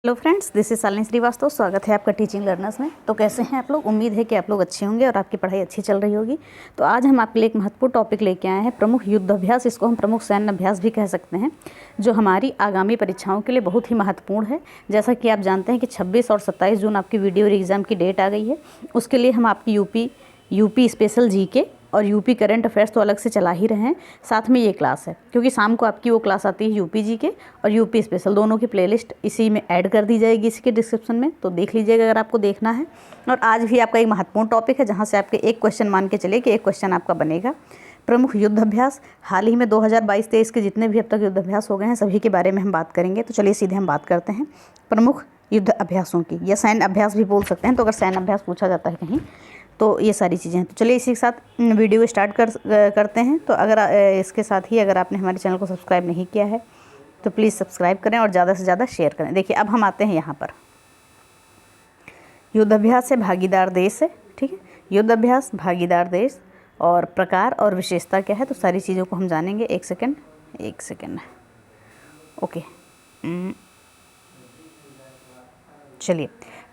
Hello friends, this is Shalini Srivastava. स्वागत है आपका टीचिंग लर्नर्स में। तो कैसे हैं आप लोग? उम्मीद है कि आप लोग अच्छे होंगे और आपकी पढ़ाई अच्छी चल रही होगी। तो आज हम आपके लिए एक महत्वपूर्ण टॉपिक लेके आए हैं, प्रमुख युद्ध अभ्यास। इसको हम प्रमुख सैन्य अभ्यास भी कह सकते हैं, जो हमारी आगामी परीक्षाओं के लिए बहुत ही महत्वपूर्ण है। जैसा कि आप जानते हैं कि 26 और 27 जून आपकी वीडियो एग्ज़ाम की डेट आ गई है। उसके लिए हम आपकी यूपी स्पेशल जीके और यूपी करंट अफेयर्स तो अलग से चला ही रहे हैं, साथ में ये क्लास है, क्योंकि शाम को आपकी वो क्लास आती है यूपी जीके और यूपी स्पेशल। दोनों की प्लेलिस्ट इसी में ऐड कर दी जाएगी, इसी के डिस्क्रिप्शन में, तो देख लीजिएगा अगर आपको देखना है। और आज भी आपका एक महत्वपूर्ण टॉपिक है, जहाँ से आपके एक क्वेश्चन मान के चलिए कि एक क्वेश्चन आपका बनेगा। प्रमुख युद्ध अभ्यास, हाल ही में 2022-23 के जितने भी अब तक युद्ध अभ्यास हो गए हैं, सभी के बारे में हम बात करेंगे। तो चलिए सीधे हम बात करते हैं प्रमुख युद्ध अभ्यासों की, या सैन्य अभ्यास भी बोल सकते हैं। तो अगर सैन्य अभ्यास पूछा जाता है कहीं, तो ये सारी चीज़ें हैं। तो चलिए इसी के साथ वीडियो स्टार्ट करते हैं। तो अगर इसके साथ ही अगर आपने हमारे चैनल को सब्सक्राइब नहीं किया है तो प्लीज़ सब्सक्राइब करें और ज़्यादा से ज़्यादा शेयर करें। देखिए, अब हम आते हैं यहाँ पर, युद्ध अभ्यास है, भागीदार देश है, ठीक है। युद्ध अभ्यास, भागीदार देश और प्रकार और विशेषता क्या है, तो सारी चीज़ों को हम जानेंगे। एक सेकेंड ओके। चलिए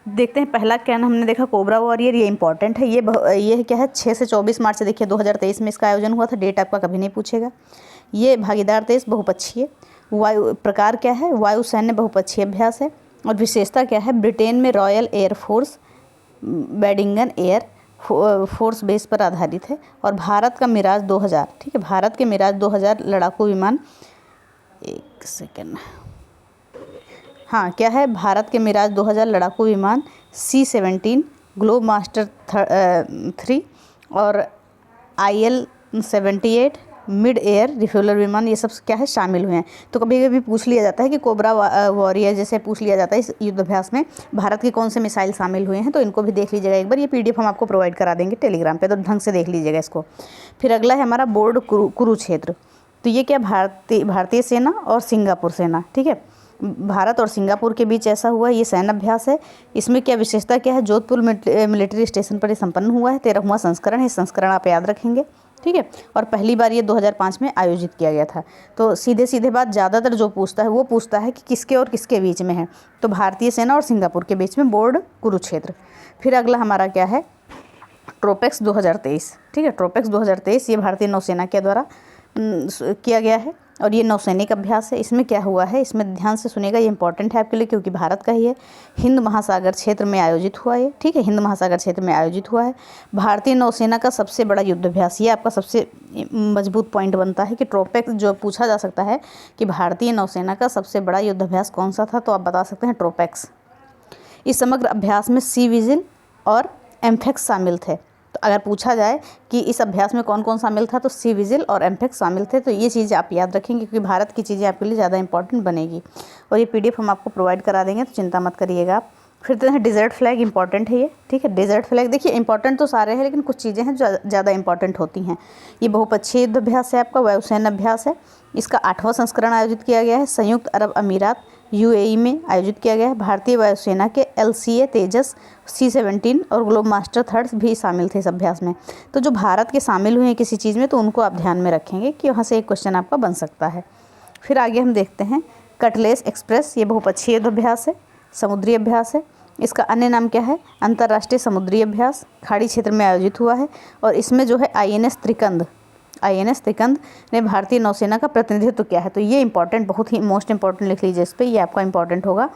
देखते हैं। पहला क्या ना, हमने देखा कोबरा वॉरियर, ये इंपॉर्टेंट है। ये क्या है, 6 से 24 मार्च से देखिए 2023 में इसका आयोजन हुआ था। डेट आपका कभी नहीं पूछेगा। ये भागीदार देश बहुपक्षीय। वायु प्रकार क्या है, वायु सैन्य बहुपक्षीय अभ्यास है। और विशेषता क्या है, ब्रिटेन में रॉयल एयरफोर्स बैडिंगन एयर फोर्स बेस पर आधारित है। और भारत का मिराज 2000, ठीक है, भारत के मिराज 2000 लड़ाकू विमान, एक सेकेंड, हाँ क्या है, भारत के मिराज 2000 लड़ाकू विमान, C-17 ग्लोब मास्टर 3 और IL-78 मिड एयर रिफ्यूलर विमान, ये सब क्या है, शामिल हुए हैं। तो कभी कभी पूछ लिया जाता है कि कोबरा वॉरियर जैसे पूछ लिया जाता है, इस युद्ध अभ्यास में भारत के कौन से मिसाइल शामिल हुए हैं, तो इनको भी देख लीजिएगा एक बार। ये PDF हम आपको प्रोवाइड करा देंगे टेलीग्राम पे, तो ढंग से देख लीजिएगा इसको। फिर अगला है हमारा बोर्ड कुरुक्षेत्र। तो ये क्या, भारतीय सेना और सिंगापुर सेना, ठीक है, भारत और सिंगापुर के बीच ऐसा हुआ, ये सैन्य अभ्यास है। इसमें क्या विशेषता क्या है, जोधपुर मिलिट्री स्टेशन पर ये संपन्न हुआ है। 13वां संस्करण है, संस्करण आप याद रखेंगे, ठीक है। और पहली बार ये 2005 में आयोजित किया गया था। तो सीधे बात, ज़्यादातर जो पूछता है वो पूछता है कि किसके और किसके बीच में है, तो भारतीय सेना और सिंगापुर के बीच में, बोर्ड कुरुक्षेत्र। फिर अगला हमारा क्या है, ट्रोपेक्स 2023, ठीक है। ट्रोपेक्स 2023 ये भारतीय नौसेना के द्वारा किया गया है और ये नौसैनिक अभ्यास है। इसमें क्या हुआ है, इसमें ध्यान से सुनेगा, ये इंपॉर्टेंट है आपके लिए क्योंकि भारत का ही है। हिंद महासागर क्षेत्र में आयोजित हुआ है, ठीक है, हिंद महासागर क्षेत्र में आयोजित हुआ है। भारतीय नौसेना का सबसे बड़ा युद्ध अभ्यास, ये आपका सबसे मजबूत पॉइंट बनता है कि ट्रोपेक्स जो पूछा जा सकता है कि भारतीय नौसेना का सबसे बड़ा युद्ध अभ्यास कौन सा था, तो आप बता सकते हैं ट्रोपेक्स। इस समग्र अभ्यास में सी विजिल और एम्फेक्स शामिल थे। तो अगर पूछा जाए कि इस अभ्यास में कौन कौन शामिल था, तो सी विजिल और एम्फेक्स शामिल थे। तो ये चीज़ें आप याद रखेंगे क्योंकि भारत की चीज़ें आपके लिए ज़्यादा इंपॉर्टेंट बनेगी। और ये PDF हम आपको प्रोवाइड करा देंगे, तो चिंता मत करिएगा आप। फिर तो है डेजर्ट फ्लैग, इंपॉर्टेंट है ये, ठीक है। डेजर्ट फ्लैग देखिए, इंपॉर्टेंट तो सारे हैं लेकिन कुछ चीज़ें हैं जो ज़्यादा इंपॉर्टेंट होती हैं। ये बहुपक्षीय युद्ध अभ्यास है, आपका वायुसैन्य अभ्यास है। इसका 8वां संस्करण आयोजित किया गया है, संयुक्त अरब अमीरात UAE में आयोजित किया गया है। भारतीय वायुसेना के LCA तेजस, C-17 और ग्लोब मास्टर 3 भी शामिल थे इस अभ्यास में। तो जो भारत के शामिल हुए हैं किसी चीज़ में, तो उनको आप ध्यान में रखेंगे कि वहाँ से एक क्वेश्चन आपका बन सकता है। फिर आगे हम देखते हैं कटलेस एक्सप्रेस, ये बहुपक्षीय युद्ध अभ्यास है, समुद्री अभ्यास है। इसका अन्य नाम क्या है, अंतर्राष्ट्रीय समुद्री अभ्यास, खाड़ी क्षेत्र में आयोजित हुआ है। और इसमें जो है INS त्रिकंद ने भारतीय नौसेना का प्रतिनिधित्व किया है। तो ये इंपॉर्टेंट, बहुत ही मोस्ट इंपॉर्टेंट लिख लीजिए इस पर, ये आपका इंपॉर्टेंट होगा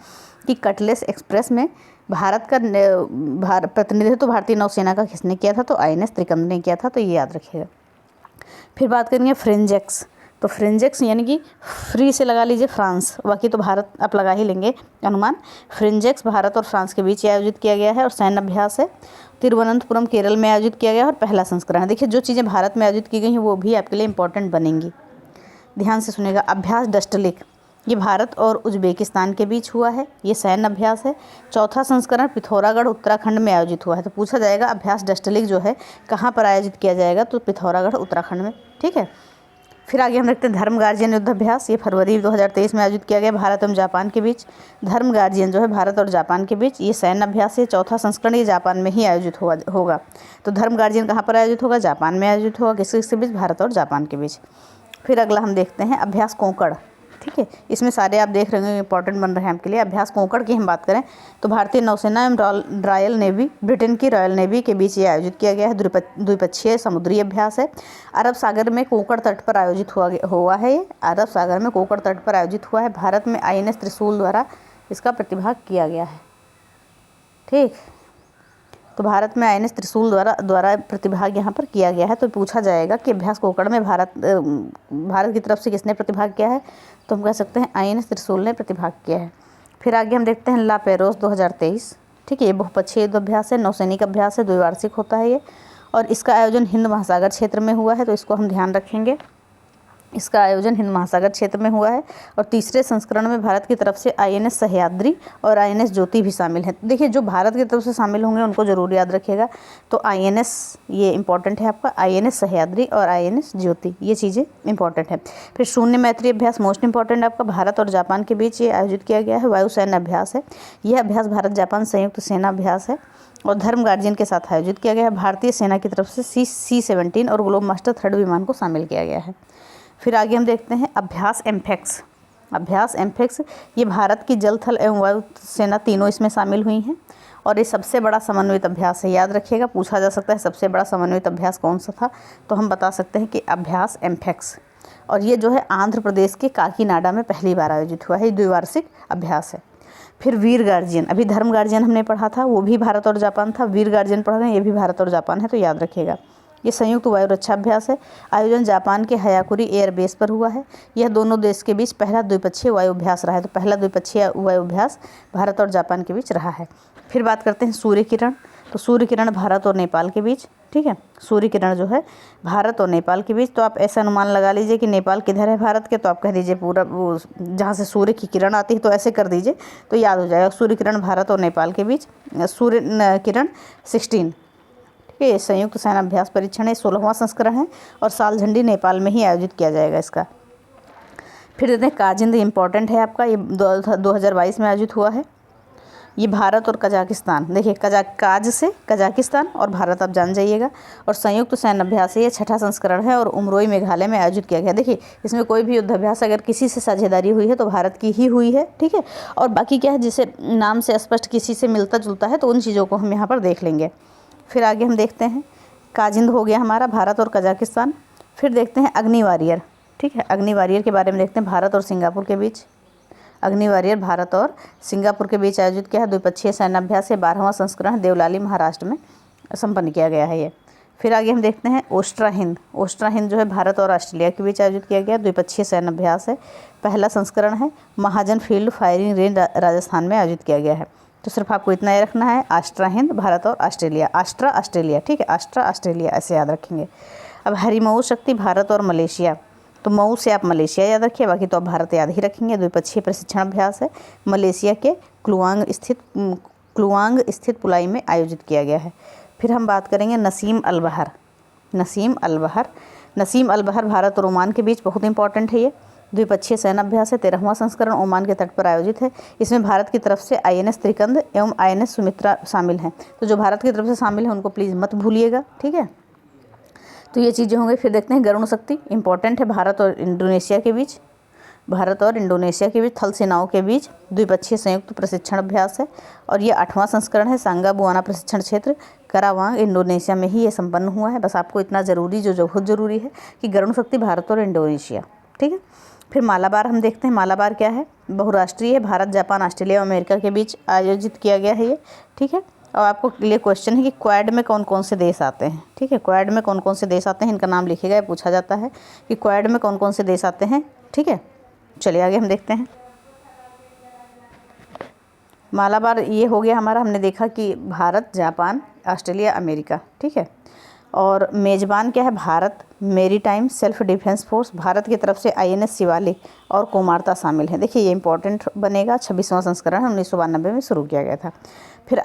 कि कटलेस एक्सप्रेस में भारत का प्रतिनिधित्व भारतीय नौसेना का किसने किया था, तो INS त्रिकंद ने किया था, तो ये याद रखिएगा। फिर बात करेंगे फ्रेंजेक्स। तो फ्रेंजेक्स यानी कि फ्री से लगा लीजिए फ्रांस, बाकी तो भारत आप लगा ही लेंगे अनुमान। फ्रेंजेक्स भारत और फ्रांस के बीच आयोजित किया गया है और सैन्य अभ्यास है। तिरुवनंतपुरम केरल में आयोजित किया गया और पहला संस्करण है। देखिए, जो चीज़ें भारत में आयोजित की गई हैं वो भी आपके लिए इंपॉर्टेंट बनेंगी, ध्यान से सुनेगा। अभ्यास डस्टलिक, ये भारत और उज्बेकिस्तान के बीच हुआ है, ये सैन्य अभ्यास है। 4था संस्करण पिथौरागढ़ उत्तराखंड में आयोजित हुआ है। तो पूछा जाएगा अभ्यास डस्टलिक जो है कहाँ पर आयोजित किया जाएगा, तो पिथौरागढ़ उत्तराखंड में, ठीक है। फिर आगे हम देखते हैं धर्म गार्जियन युद्ध अभ्यास, ये फरवरी 2023 में आयोजित किया गया भारत एवं जापान के बीच। धर्म गार्जियन जो है भारत और जापान के बीच, ये सैन्य अभ्यास है। 4था संस्करण ये जापान में ही आयोजित होगा। तो धर्म गार्जियन कहाँ पर आयोजित होगा, जापान में आयोजित होगा। किसके बीच, भारत और जापान के बीच। फिर अगला हम देखते हैं अभ्यास कोंकण। ठीक है, इसमें सारे आप देख रहे हैं इंपॉर्टेंट बन रहे हैं आपके लिए। अभ्यास कोंकण की हम बात करें तो भारतीय नौसेना एवं रॉयल नेवी, ब्रिटेन की रॉयल नेवी के बीच ये आयोजित किया गया है। द्विपक्षीय समुद्री अभ्यास है। अरब सागर में कोंकण तट पर आयोजित हुआ है। ये अरब सागर में कोंकण तट पर आयोजित हुआ है। भारत में INS त्रिशूल द्वारा इसका प्रतिभाग किया गया है। ठीक, तो भारत में INS त्रिशूल द्वारा प्रतिभाग यहाँ पर किया गया है। तो पूछा जाएगा कि अभ्यास कोंकण में भारत की तरफ से किसने प्रतिभाग किया है, तो हम कह सकते हैं INS त्रिशूल ने प्रतिभाग किया है। फिर आगे हम देखते हैं ला पेरोस 2023। ठीक है, ये बहुपक्षीय युद्ध अभ्यास है, नौसैनिक अभ्यास है, द्विवार्षिक होता है ये, और इसका आयोजन हिंद महासागर क्षेत्र में हुआ है, तो इसको हम ध्यान रखेंगे। इसका आयोजन हिंद महासागर क्षेत्र में हुआ है। और तीसरे संस्करण में भारत की तरफ से INS सह्याद्री और INS ज्योति भी शामिल हैं। देखिए, जो भारत की तरफ से शामिल होंगे उनको जरूर याद रखिएगा। तो INS ये इंपॉर्टेंट है आपका, INS सह्याद्री और INS ज्योति, ये चीज़ें इंपॉर्टेंट है। फिर शून्य मैत्री अभ्यास मोस्ट इंपॉर्टेंट आपका, भारत और जापान के बीच ये आयोजित किया गया है। वायुसेना अभ्यास है, यह अभ्यास भारत जापान संयुक्त सेना अभ्यास है और धर्म गार्जियन के साथ आयोजित किया गया है। भारतीय सेना की तरफ से C-17 और ग्लोब मास्टर 3rd विमान को शामिल किया गया है। फिर आगे हम देखते हैं अभ्यास एम्फेक्स। अभ्यास एम्फेक्स ये भारत की जल, थल एवं वायु सेना तीनों इसमें शामिल हुई हैं और ये सबसे बड़ा समन्वित अभ्यास है। याद रखिएगा, पूछा जा सकता है सबसे बड़ा समन्वित अभ्यास कौन सा था, तो हम बता सकते हैं कि अभ्यास एम्फेक्स। और ये जो है आंध्र प्रदेश के काकीनाडा में पहली बार आयोजित हुआ है। द्विवार्षिक अभ्यास है। फिर वीर गार्जियन, अभी धर्म गार्जियन हमने पढ़ा था, वो भी भारत और जापान था। वीर गार्जियन पढ़ रहे हैं, ये भी भारत और जापान है, तो याद रखिएगा। ये संयुक्त वायु रक्षा अभ्यास है। आयोजन जापान के हयाकुरी एयरबेस पर हुआ है। यह दोनों देश के बीच पहला द्विपक्षीय वायु अभ्यास रहा है। तो पहला द्विपक्षीय वायु अभ्यास भारत और जापान के बीच रहा है। फिर बात करते हैं सूर्य किरण। तो सूर्य किरण भारत और नेपाल के बीच, ठीक है, सूर्य किरण जो है भारत और नेपाल के बीच। तो आप ऐसा अनुमान लगा लीजिए कि नेपाल किधर है भारत के, तो आप कह दीजिए पूरा वो जहाँ से सूर्य की किरण आती है, तो ऐसे कर दीजिए तो याद हो जाएगा। सूर्य किरण भारत और नेपाल के बीच, सूर्य किरण 16। ये संयुक्त सेना अभ्यास परीक्षण है, 16वां संस्करण है और साल झंडी नेपाल में ही आयोजित किया जाएगा इसका। फिर देते हैं काजिंद, इंपॉर्टेंट है आपका, ये 2022 में आयोजित हुआ है। ये भारत और कजाकिस्तान, देखिए काज से कजाकिस्तान और भारत आप जान जाइएगा। और संयुक्त सैन्य अभ्यास है, ये 6ठा संस्करण है और उमरोई मेघालय में आयोजित किया गया। देखिए, इसमें कोई भी युद्ध अभ्यास अगर किसी से साझेदारी हुई है तो भारत की ही हुई है, ठीक है। और बाकी क्या है, जिसे नाम से स्पष्ट किसी से मिलता जुलता है तो उन चीज़ों को हम यहाँ पर देख लेंगे। फिर आगे हम देखते हैं काजिंद हो गया हमारा, भारत और कजाकिस्तान। फिर देखते हैं अग्नि वॉरियर, ठीक है, अग्नि वॉरियर के बारे में देखते हैं। भारत और सिंगापुर के बीच, अग्नि वॉरियर भारत और सिंगापुर के बीच आयोजित किया है। द्विपक्षीय सैन्य अभ्यास है, 12वां संस्करण देवलाली महाराष्ट्र में संपन्न किया गया है ये। फिर आगे हम देखते हैं ओस्ट्रा हिंद। ओस्ट्रा हिंद जो है भारत और ऑस्ट्रेलिया के बीच आयोजित किया गया, द्विपक्षीय सैन्य अभ्यास है, पहला संस्करण है। महाजन फील्ड फायरिंग रेंज राजस्थान में आयोजित किया गया है। तो सिर्फ आपको इतना ही रखना है, आस्ट्रा हिंद, भारत और ऑस्ट्रेलिया, आस्ट्रा ऑस्ट्रेलिया, ठीक है, आस्ट्रा ऑस्ट्रेलिया ऐसे याद रखेंगे। अब हरिमऊ शक्ति भारत और मलेशिया, तो मऊ से आप मलेशिया याद रखिए, बाकी तो आप भारत याद ही रखेंगे। द्विपक्षीय प्रशिक्षण अभ्यास है, मलेशिया के क्लुआंग स्थित पुलाई में आयोजित किया गया है। फिर हम बात करेंगे नसीम अल बहर। नसीम अल बहर भारत और ओमान के बीच बहुत इंपॉर्टेंट है ये। द्विपक्षीय सैन्य अभ्यास है, 13वां संस्करण ओमान के तट पर आयोजित है। इसमें भारत की तरफ से INS त्रिकंद एवं INS सुमित्रा शामिल हैं। तो जो भारत की तरफ से शामिल है उनको प्लीज़ मत भूलिएगा, ठीक है। तो ये चीज़ें होंगी। फिर देखते हैं गरुण शक्ति, इंपॉर्टेंट है, भारत और इंडोनेशिया के बीच, थल सेनाओं के बीच द्विपक्षीय संयुक्त प्रशिक्षण अभ्यास है और ये 8वां संस्करण है। सांगा बुआना प्रशिक्षण क्षेत्र करावांग इंडोनेशिया में ही ये संपन्न हुआ है। बस आपको इतना ज़रूरी, जो बहुत ज़रूरी है कि गरुण शक्ति भारत और इंडोनेशिया, ठीक है। फिर मालाबार हम देखते हैं, मालाबार क्या है, बहुराष्ट्रीय है, भारत जापान ऑस्ट्रेलिया और अमेरिका के बीच आयोजित किया गया है ये, ठीक है। और आपको लिए क्वेश्चन है कि क्वाड में कौन कौन से देश आते हैं, ठीक है, क्वाड में कौन कौन से देश आते हैं, इनका नाम लिखिएगा, पूछा जाता है कि क्वाड में कौन कौन से देश आते हैं, ठीक है। चलिए आगे हम देखते हैं मालाबार, ये हो गया हमारा, हमने देखा कि भारत जापान ऑस्ट्रेलिया अमेरिका, ठीक है। और मेज़बान क्या है, Bharat maritime self defence force, Bharat की तरफ से INS शिवालिक और कोमार्ता शामिल हैं। देखिए ये इंपॉर्टेंट बनेगा, 26वां संस्करण है, 1992 में शुरू किया गया था। फिर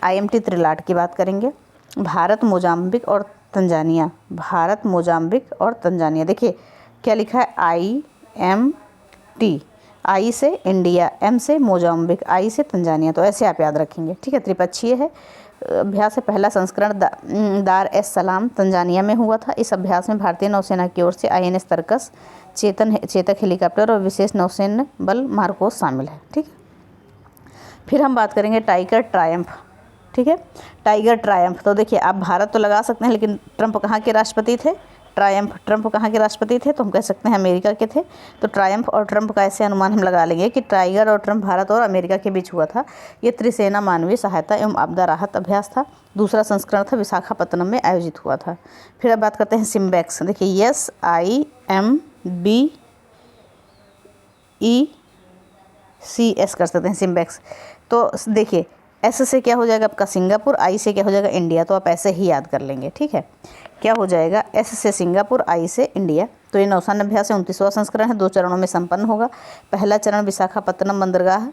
IMT त्रिलाट की बात करेंगे, भारत मोजाम्बिक और तंजानिया, भारत मोजाम्बिक और तंजानिया। देखिए क्या लिखा है, IMT, I से इंडिया, M से मोजाम्बिक, I से तंजानिया, तो ऐसे आप याद रखेंगे, ठीक है। त्रिपक्षीय है अभ्यास है, पहला संस्करण दार एस सलाम तंजानिया में हुआ था। इस अभ्यास में भारतीय नौसेना की ओर से INS तरकस चेतक हेलीकॉप्टर और विशेष नौसैन्य बल मार्कोस शामिल है। ठीक है, फिर हम बात करेंगे टाइगर ट्रायम्फ। ठीक है, टाइगर ट्रायम्फ, तो देखिए आप भारत तो लगा सकते हैं, लेकिन ट्रंप कहाँ के राष्ट्रपति थे? ट्रंप कहाँ के राष्ट्रपति थे? तो हम कह सकते हैं अमेरिका के थे। तो ट्रायम्फ और ट्रंप का ऐसे अनुमान हम लगा लेंगे कि टाइगर और ट्रंप भारत और अमेरिका के बीच हुआ था। ये त्रिसेना मानवीय सहायता एवं आपदा राहत अभ्यास था। दूसरा संस्करण था विशाखापत्तनम में आयोजित हुआ था। फिर अब बात करते हैं सिम्बैक्स। देखिए SIMBECS कर सकते हैं सिम्बैक्स। तो देखिए एस से क्या हो जाएगा आपका सिंगापुर, आई से क्या हो जाएगा इंडिया। तो आप ऐसे ही याद कर लेंगे। ठीक है, क्या हो जाएगा? एस से सिंगापुर, आई से इंडिया। तो ये नौसैन्य अभ्यास है, 29वां संस्करण है, 2 चरणों में संपन्न होगा। पहला चरण विशाखापत्तनम बंदरगाह,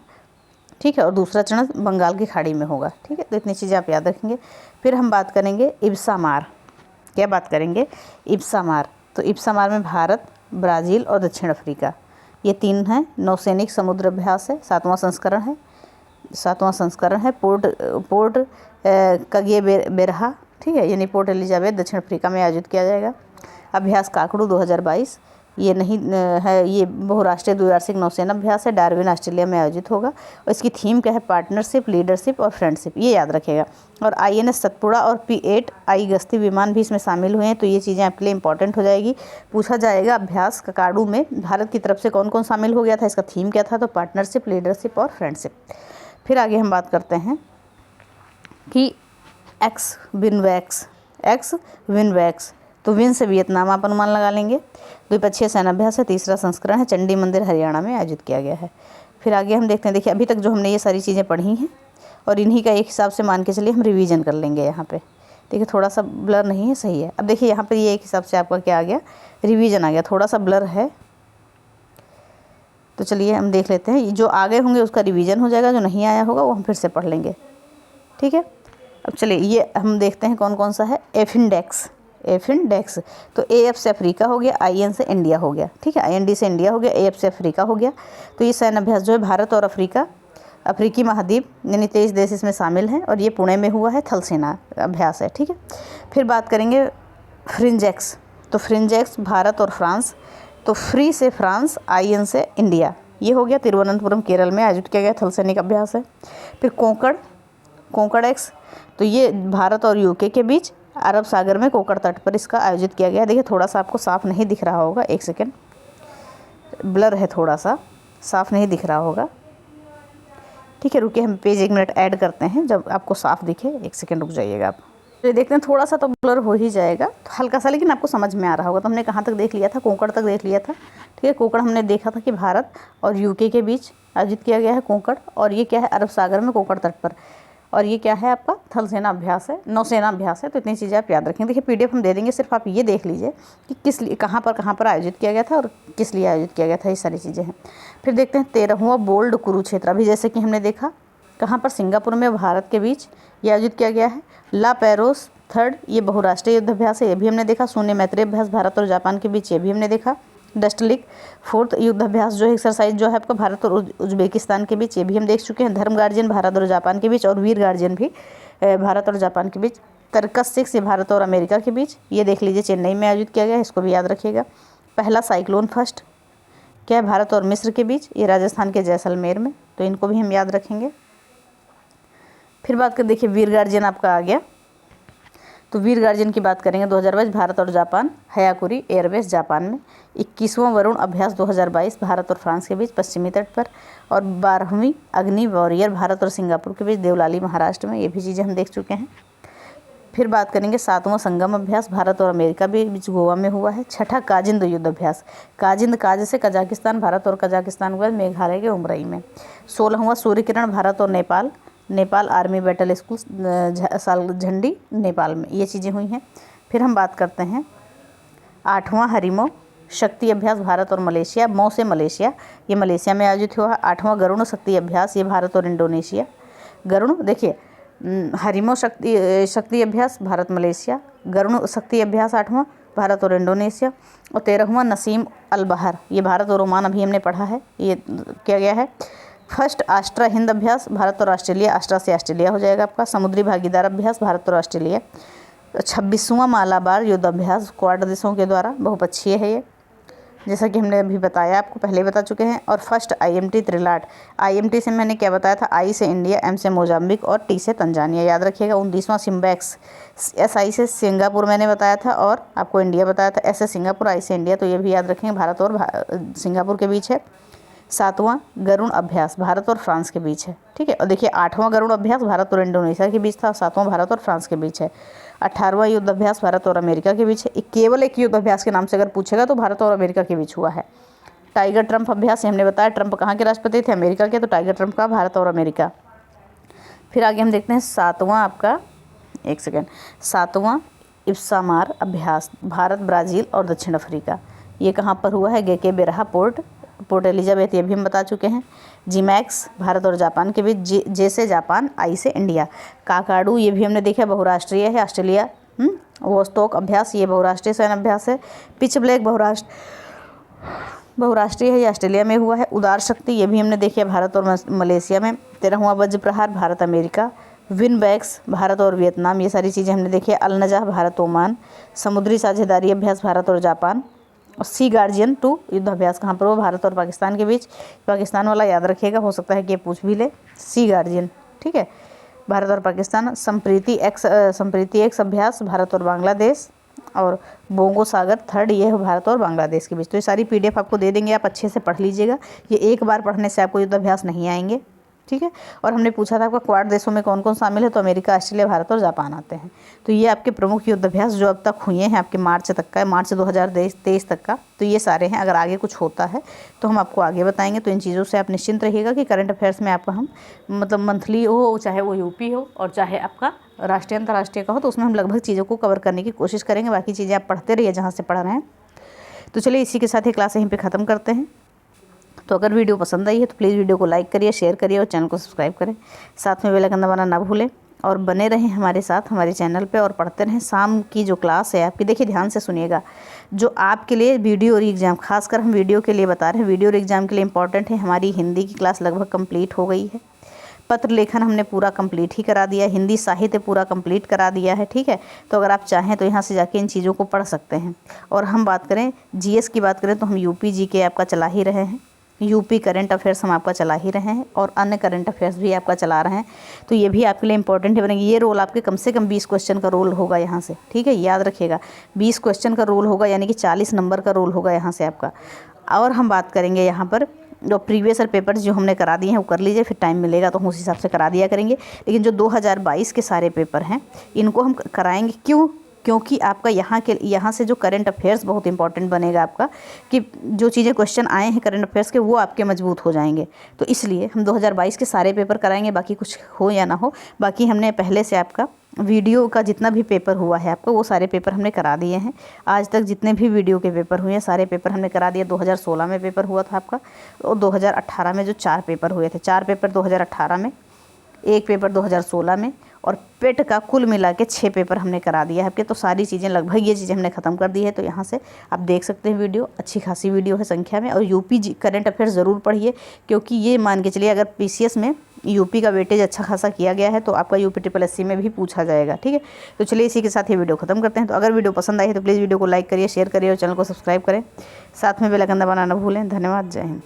ठीक है, और दूसरा चरण बंगाल की खाड़ी में होगा। ठीक है, तो इतनी चीज़ें आप याद रखेंगे। फिर हम बात करेंगे इब्सामार। क्या बात करेंगे? इब्सामार। तो इब्सामार में भारत, ब्राज़ील और दक्षिण अफ्रीका, ये 3 हैं। नौसैनिक समुद्र अभ्यास है, 7वां संस्करण है। पोर्ट कगिए बेरहा, ठीक है, यानी पोर्ट एलिजाबेथ दक्षिण अफ्रीका में आयोजित किया जाएगा। अभ्यास काकड़ू 2022, ये नहीं है, ये बहुराष्ट्रीय द्विवार्षिक नौसेना अभ्यास है, डार्विन ऑस्ट्रेलिया में आयोजित होगा। और इसकी थीम क्या है? पार्टनरशिप, लीडरशिप और फ्रेंडशिप, ये याद रखेगा। और INS सतपुड़ा और P8I गश्ती विमान भी इसमें शामिल हुए हैं। तो ये चीज़ें आपके लिए इंपॉर्टेंट हो जाएगी। पूछा जाएगा अभ्यास काकड़ू में भारत की तरफ से कौन कौन शामिल हो गया था, इसका थीम क्या था? तो पार्टनरशिप, लीडरशिप और फ्रेंडशिप। फिर आगे हम बात करते हैं कि एक्स विनवैक्स, तो विन से वियतनाम आप अनुमान लगा लेंगे। द्विपक्षीय सैन्याभ्यास है, 3रा संस्करण है, चंडी मंदिर हरियाणा में आयोजित किया गया है। फिर आगे हम देखते हैं, देखिए अभी तक जो हमने ये सारी चीज़ें पढ़ी हैं और इन्हीं का एक हिसाब से मान के चलिए हम रिवीजन कर लेंगे। यहाँ पे देखिए थोड़ा सा ब्लर नहीं है, सही है। अब देखिए यहाँ पर ये एक हिसाब से आपका क्या आ गया? रिवीजन आ गया। थोड़ा सा ब्लर है तो चलिए हम देख लेते हैं। जो आगे होंगे उसका रिवीजन हो जाएगा, जो नहीं आया होगा वो हम फिर से पढ़ लेंगे। ठीक है, अब चलिए ये हम देखते हैं कौन कौन सा है। एफिनडेक्स, तो AF से अफ्रीका हो गया, IN से इंडिया हो गया। ठीक है, IND से इंडिया हो गया, AF से अफ्रीका हो गया। तो ये सैन्य अभ्यास जो है भारत और अफ्रीकी महाद्वीप यानी 23 देश इसमें शामिल हैं और ये पुणे में हुआ है, थल सेना अभ्यास है। ठीक है, फिर बात करेंगे फ्रिंजेक्स। तो फ्रिंजेक्स भारत और फ्रांस, तो फ्री से फ्रांस, IN से इंडिया, ये हो गया। तिरुवनंतपुरम केरल में आयोजित किया गया थल सैनिक अभ्यास है। फिर कोंकण एक्स, तो ये भारत और UK के बीच अरब सागर में कोंकण तट पर इसका आयोजित किया गया। देखिए थोड़ा सा आपको साफ नहीं दिख रहा होगा, एक सेकेंड, ब्लर है, थोड़ा सा साफ नहीं दिख रहा होगा। ठीक है, रुकिए हम पेज 1 मिनट ऐड करते हैं, जब आपको साफ दिखे। 1 सेकेंड रुक जाइएगा आप। तो ये देखते हैं थोड़ा सा तो ब्लर हो ही जाएगा, तो हल्का सा, लेकिन आपको समझ में आ रहा होगा। तो हमने कहाँ तक देख लिया था? कोंकण तक देख लिया था। ठीक है, कोंकण हमने देखा था कि भारत और UK के बीच आयोजित किया गया है कोंकण, और ये क्या है? अरब सागर में कोंकण तट पर। और ये क्या है आपका? थल सेना अभ्यास है, नौसेना अभ्यास है। तो इतनी चीज़ें आप याद रखें। देखिए PDF हम दे देंगे, सिर्फ आप ये देख लीजिए कि किस लिए, कहाँ पर आयोजित किया गया था और किस लिए आयोजित किया गया था, ये सारी चीज़ें हैं। फिर देखते हैं 13वां बोल्ड कुरुक्षेत्र। अभी जैसे कि हमने देखा कहाँ पर? सिंगापुर में भारत के बीच ये आयोजित किया गया है। ला पेरोस 3rd, ये बहुराष्ट्रीय युद्ध अभ्यास है, ये भी हमने देखा। शून्य मैत्री अभ्यास भारत और जापान के बीच, ये भी हमने देखा। डस्टलिक 4th युद्ध अभ्यास जो है, एक्सरसाइज जो है आपका भारत और उज्बेकिस्तान के बीच, ये भी हम देख चुके हैं। धर्म गार्जियन भारत और जापान के बीच, और वीर गार्जियन भी भारत और जापान के बीच। तरकस 6 ये भारत और अमेरिका के बीच, ये देख लीजिए चेन्नई में आयोजित किया गया, इसको भी याद रखिएगा। पहला साइक्लोन फर्स्ट क्या है? भारत और मिस्र के बीच, ये राजस्थान के जैसलमेर में, तो इनको भी हम याद रखेंगे। फिर बात कर, देखिए वीर गार्जियन आपका आ गया। तो वीर गार्जियन की बात करेंगे 2022 भारत और जापान, हयाकुरी एयरबेस जापान में। 21वां वरुण अभ्यास 2022 भारत और फ्रांस के बीच पश्चिमी तट पर। और 12वीं अग्नि वॉरियर भारत और सिंगापुर के बीच देवलाली महाराष्ट्र में, ये भी चीज़ें हम देख चुके हैं। फिर बात करेंगे 7वां संगम अभ्यास भारत और अमेरिका के बीच गोवा में हुआ है। 6ठा काजिंद युद्ध अभ्यास, काज से कजाकिस्तान, भारत और कजाकिस्तान के बाद मेघालय के उमरई में। 16वां सूर्य किरण भारत और नेपाल आर्मी बैटल स्कूल साल झंडी नेपाल में, ये चीज़ें हुई हैं। फिर हम बात करते हैं 8वां हरिमो शक्ति अभ्यास भारत और मलेशिया, मौ से मलेशिया, ये मलेशिया में आयोजित हुआ। 8वां गरुण शक्ति अभ्यास, ये भारत और इंडोनेशिया। गरुण देखिए, हरिमो शक्ति अभ्यास भारत मलेशिया, गरुण शक्ति अभ्यास 8वां भारत और इंडोनेशिया। और 13वां नसीम अल बहर, ये भारत और ओमान, अभी हमने पढ़ा है, ये किया गया है। फर्स्ट आस्ट्रा हिंद अभ्यास भारत और ऑस्ट्रेलिया, आस्ट्रा से ऑस्ट्रेलिया हो जाएगा आपका। समुद्री भागीदार अभ्यास भारत और ऑस्ट्रेलिया। 26वां मालाबार युद्ध अभ्यास क्वाड देशों के द्वारा, बहुपक्षीय है ये। जैसा कि हमने अभी बताया, आपको पहले बता चुके हैं। और फर्स्ट IMT त्रिलाट। IMT से मैंने क्या बताया था, I से इंडिया, M से मोजाम्बिक और T से तंजानिया, याद रखिएगा। 29वां सिम्बैक्स। SI से सिंगापुर मैंने बताया था और आपको इंडिया बताया था। S से सिंगापुर, I से इंडिया, तो ये भी याद रखेंगे, भारत और सिंगापुर के बीच है। 7वां गरुण अभ्यास भारत और फ्रांस के बीच है, ठीक है। और देखिए 8वां गरुण अभ्यास भारत और इंडोनेशिया के बीच था, 7वां भारत और फ्रांस के बीच है। 18वां युद्ध अभ्यास भारत और अमेरिका के बीच है। केवल एक युद्ध अभ्यास के नाम से अगर पूछेगा तो भारत और अमेरिका के बीच हुआ है। टाइगर ट्रंप अभ्यास, हमने बताया ट्रंप कहाँ के राष्ट्रपति थे, अमेरिका के, तो टाइगर ट्रंप का भारत और अमेरिका। फिर आगे हम देखते हैं 7वां आपका, एक सेकेंड, 7वां इप्सामार अभ्यास भारत, ब्राज़ील और दक्षिण अफ्रीका। ये कहाँ पर हुआ है, गेके बेरहा पोर्ट एलिजाबेथ, ये भी हम बता चुके हैं। जीमैक्स भारत और जापान के बीच, जे से जापान, आई से इंडिया। काकाडू ये भी हमने देखा बहुराष्ट्रीय है, ऑस्ट्रेलिया। वोस्टोक अभ्यास ये बहुराष्ट्रीय सैन्य अभ्यास है। पिच ब्लैक बहुराष्ट्रीय है, ये ऑस्ट्रेलिया में हुआ है। उदार शक्ति ये भी हमने देखा भारत और मलेशिया में। 13वां वज्र प्रहार भारत अमेरिका। विनबैक्स भारत और वियतनाम, ये सारी चीज़ें हमने देखी है। अलनजाह भारत ओमान। समुद्री साझेदारी अभ्यास भारत और जापान। और सी गार्जियन 2 युद्ध अभ्यास कहाँ पर हो, भारत और पाकिस्तान के बीच। पाकिस्तान वाला याद रखिएगा, हो सकता है कि ये पूछ भी ले। सी गार्जियन, ठीक है, भारत और पाकिस्तान। संप्रीति एक्स अभ्यास भारत और बांग्लादेश। और बोंगो सागर 3rd, ये है भारत और बांग्लादेश के बीच। तो ये सारी PDF आपको दे देंगे, आप अच्छे से पढ़ लीजिएगा। ये एक बार पढ़ने से आपको युद्ध अभ्यास नहीं आएंगे, ठीक है। और हमने पूछा था आपका क्वाड देशों में कौन कौन शामिल है, तो अमेरिका, ऑस्ट्रेलिया, भारत और जापान आते हैं। तो ये आपके प्रमुख युद्ध अभ्यास जो अब तक हुए हैं, आपके मार्च तक का है, मार्च 2023 तक का, तो ये सारे हैं। अगर आगे कुछ होता है तो हम आपको आगे बताएंगे। तो इन चीज़ों से आप निश्चिंत रहिएगा कि करंट अफेयर्स में आपका हम मतलब मंथली हो, चाहे वो UP हो और चाहे आपका राष्ट्रीय अंतर्राष्ट्रीय का हो, तो उसमें हम लगभग चीज़ों को कवर करने की कोशिश करेंगे। बाकी चीज़ें आप पढ़ते रहिए जहाँ से पढ़ रहे हैं। तो चलिए इसी के साथ ये क्लास यहीं पे ख़त्म करते हैं। तो अगर वीडियो पसंद आई है तो प्लीज़ वीडियो को लाइक करिए, शेयर करिए और चैनल को सब्सक्राइब करें। साथ में बेल आइकन दबाना ना भूलें और बने रहें हमारे साथ हमारे चैनल पे और पढ़ते रहें। शाम की जो क्लास है आपकी, देखिए ध्यान से सुनिएगा, जो आपके लिए वीडियो और एग्ज़ाम, खासकर हम वीडियो के लिए बता रहे हैं, वीडियो और एग्ज़ाम के लिए इंपॉर्टेंट है। हमारी हिंदी की क्लास लगभग कंप्लीट हो गई है। पत्र लेखन हमने पूरा कंप्लीट ही करा दिया है। हिंदी साहित्य पूरा कंप्लीट करा दिया है, ठीक है। तो अगर आप चाहें तो यहाँ से जाके इन चीज़ों को पढ़ सकते हैं। और हम बात करें GS की बात करें तो हम UP GK आपका चला ही रहे हैं। UP करंट अफेयर्स हम आपका चला ही रहे हैं और अन्य करंट अफेयर्स भी आपका चला रहे हैं। तो ये भी आपके लिए इंपॉर्टेंट है बनेंगे। ये रोल आपके कम से कम 20 क्वेश्चन का रोल होगा यहाँ से, ठीक है, याद रखिएगा। 20 क्वेश्चन का रोल होगा, यानी कि 40 नंबर का रोल होगा यहाँ से आपका। और हम बात करेंगे यहाँ पर जो प्रीवियस ईयर पेपर्स जो हमने करा दिए हैं वो कर लीजिए, फिर टाइम मिलेगा तो हम उस हिसाब से करा दिया करेंगे। लेकिन जो 2022 के सारे पेपर हैं इनको हम कराएंगे, क्योंकि आपका यहाँ से जो करंट अफेयर्स बहुत इंपॉर्टेंट बनेगा आपका, कि जो चीज़ें क्वेश्चन आए हैं करंट अफेयर्स के वो आपके मजबूत हो जाएंगे। तो इसलिए हम 2022 के सारे पेपर कराएंगे, बाकी कुछ हो या ना हो। बाकी हमने पहले से आपका वीडियो का जितना भी पेपर हुआ है आपका, वो सारे पेपर हमने करा दिए हैं। आज तक जितने भी वीडियो के पेपर हुए हैं सारे पेपर हमने करा दिए। 2016 में पेपर हुआ था आपका, और 2018 में जो 4 पेपर हुए थे, 4 पेपर 2018 में, 1 पेपर 2016 में, और पेट का कुल मिला के 6 पेपर हमने करा दिया है आपके। तो सारी चीज़ें लगभग ये चीज़ें हमने ख़त्म कर दी है। तो यहाँ से आप देख सकते हैं वीडियो, अच्छी खासी वीडियो है संख्या में। और UP करंट अफेयर्स ज़रूर पढ़िए, क्योंकि ये मान के चलिए अगर PCS में UP का वेटेज अच्छा खासा किया गया है तो आपका UP SSC में भी पूछा जाएगा, ठीक है। तो चलिए इसी के साथ ये वीडियो ख़त्म करते हैं। तो अगर वीडियो पसंद आई है तो प्लीज़ वीडियो को लाइक करिए, शेयर करिए और चैनल को सब्सक्राइब करें। साथ में बेल आइकन दबाना ना भूलें। धन्यवाद, जय हिंद।